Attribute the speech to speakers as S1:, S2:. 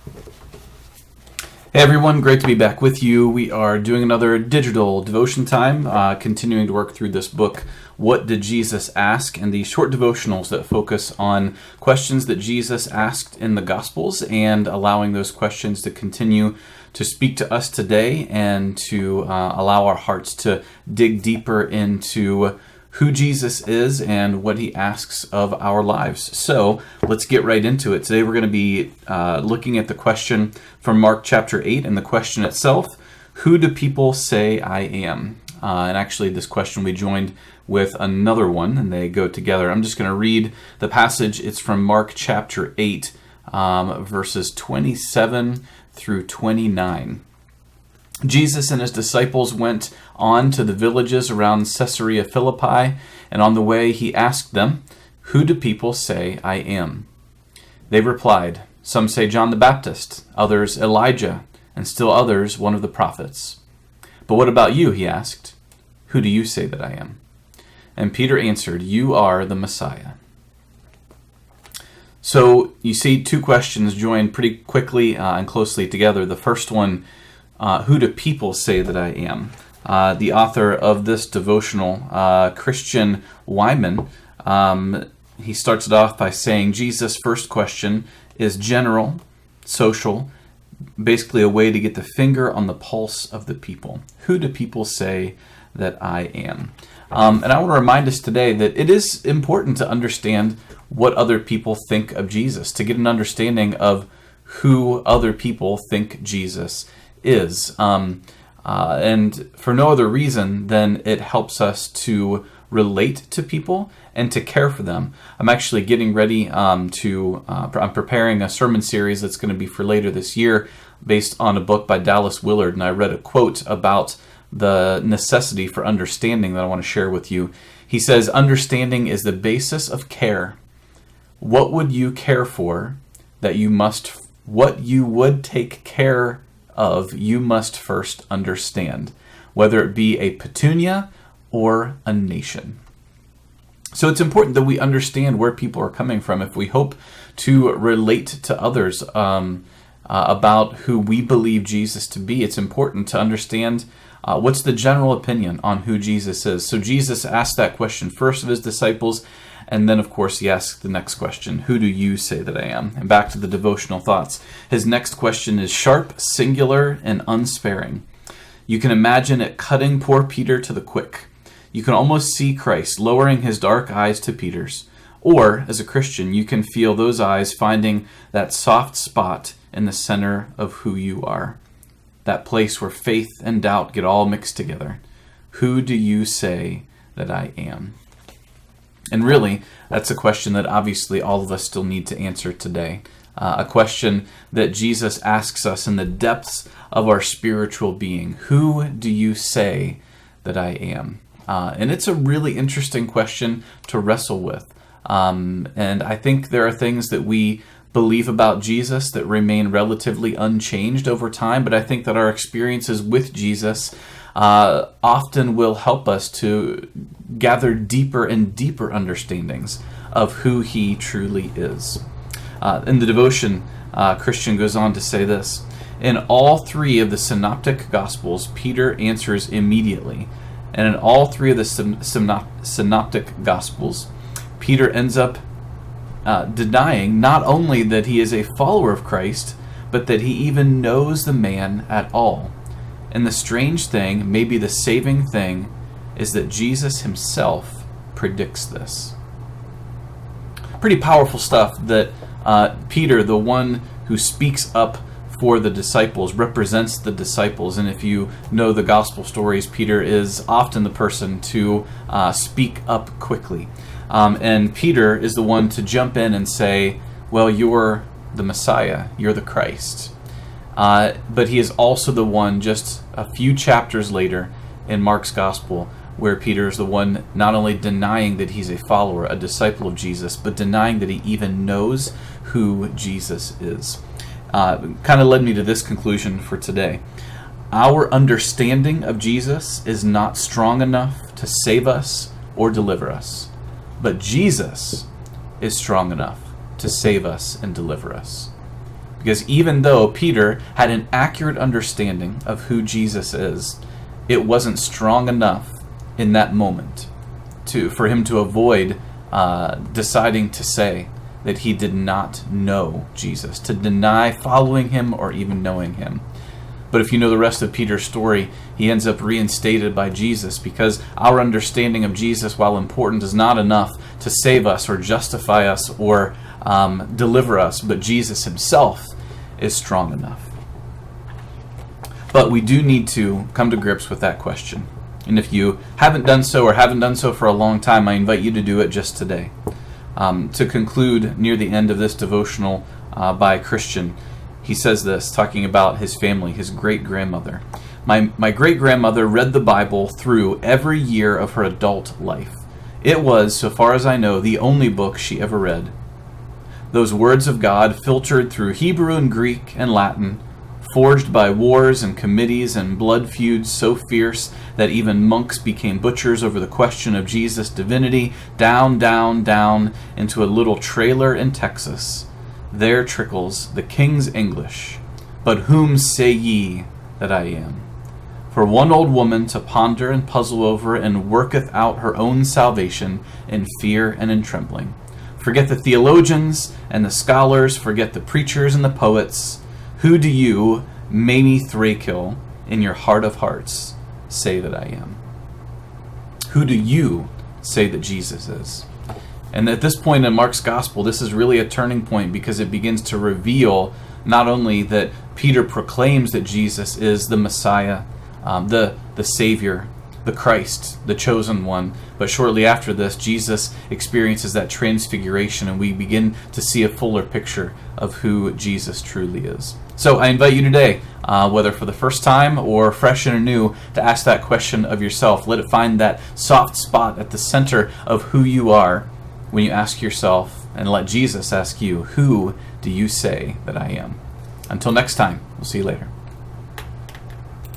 S1: Hey everyone, great to be back with you. We are doing another digital devotion time, continuing to work through this book, What Did Jesus Ask? And these short devotionals that focus on questions that Jesus asked in the Gospels and allowing those questions to continue to speak to us today and to allow our hearts to dig deeper into who Jesus is and what he asks of our lives. So let's get right into it. Today we're going to be looking at the question from Mark chapter 8, and the question itself, who do people say I am? And actually this question we joined with another one, and they go together. I'm just going to read the passage. It's from Mark chapter 8, verses 27 through 29. Jesus and his disciples went on to the villages around Caesarea Philippi, and on the way he asked them, "Who do people say I am?" They replied, "Some say John the Baptist, others Elijah, and still others one of the prophets." "But what about you?" he asked. "Who do you say that I am?" And Peter answered, "You are the Messiah." So you see two questions joined pretty quickly and closely together. The first one, who do people say that I am? The author of this devotional, Christian Wyman, he starts it off by saying Jesus' first question is general, social, basically a way to get the finger on the pulse of the people. Who do people say that I am? And I want to remind us today that it is important to understand what other people think of Jesus, to get an understanding of who other people think Jesus is. And for no other reason than it helps us to relate to people and to care for them. I'm actually getting ready I'm preparing a sermon series that's going to be for later this year based on a book by Dallas Willard, and I read a quote about the necessity for understanding that I want to share with you. He says, "Understanding is the basis of care. What would you care for what you would take care of, you must first understand, whether it be a petunia or a nation." So it's important that we understand where people are coming from if we hope to relate to others about who we believe Jesus to be. It's important to understand what's the general opinion on who Jesus is. So Jesus asked that question first of his disciples, and then, of course, he asks the next question, who do you say that I am? And back to the devotional thoughts. His next question is sharp, singular, and unsparing. You can imagine it cutting poor Peter to the quick. You can almost see Christ lowering his dark eyes to Peter's. Or, as a Christian, you can feel those eyes finding that soft spot in the center of who you are. That place where faith and doubt get all mixed together. Who do you say that I am? And really, that's a question that obviously all of us still need to answer today. A question that Jesus asks us in the depths of our spiritual being. Who do you say that I am? And it's a really interesting question to wrestle with. And I think there are things that we believe about Jesus that remain relatively unchanged over time, but I think that our experiences with Jesus often will help us to gather deeper and deeper understandings of who he truly is. In the devotion, Christian goes on to say this: in all three of the synoptic gospels, Peter answers immediately. And in all three of the synoptic gospels, Peter ends up denying not only that he is a follower of Christ, but that he even knows the man at all. And the strange thing, maybe the saving thing, is that Jesus himself predicts this. Pretty powerful stuff that Peter, the one who speaks up for the disciples, represents the disciples. And if you know the gospel stories, Peter is often the person to speak up quickly. And Peter is the one to jump in and say, well, you're the Messiah, you're the Christ. But he is also the one just a few chapters later in Mark's gospel where Peter is the one not only denying that he's a follower, a disciple of Jesus, but denying that he even knows who Jesus is. Kind of led me to this conclusion for today. Our understanding of Jesus is not strong enough to save us or deliver us, but Jesus is strong enough to save us and deliver us. Because even though Peter had an accurate understanding of who Jesus is, it wasn't strong enough in that moment for him to avoid deciding to say that he did not know Jesus, to deny following him or even knowing him. But if you know the rest of Peter's story, he ends up reinstated by Jesus, because our understanding of Jesus, while important, is not enough to save us or justify us or deliver us, but Jesus himself is strong enough. But we do need to come to grips with that question. And if you haven't done so or haven't done so for a long time, I invite you to do it just today. To conclude, near the end of this devotional by a Christian, he says this, talking about his family, his great-grandmother. My great-grandmother read the Bible through every year of her adult life. It was, so far as I know, the only book she ever read. Those words of God filtered through Hebrew and Greek and Latin, forged by wars and committees and blood feuds so fierce that even monks became butchers over the question of Jesus' divinity, down, down, down into a little trailer in Texas. There trickles the King's English. But whom say ye that I am? For one old woman to ponder and puzzle over, and worketh out her own salvation in fear and in trembling. Forget the theologians and the scholars, forget the preachers and the poets. Who do you, Mamie Thrakill, in your heart of hearts, say that I am? Who do you say that Jesus is? And at this point in Mark's gospel, this is really a turning point, because it begins to reveal not only that Peter proclaims that Jesus is the Messiah, the Savior, the Christ, the chosen one, but shortly after this, Jesus experiences that transfiguration, and we begin to see a fuller picture of who Jesus truly is. So I invite you today, whether for the first time or fresh and anew, to ask that question of yourself. Let it find that soft spot at the center of who you are when you ask yourself, and let Jesus ask you, who do you say that I am? Until next time, we'll see you later.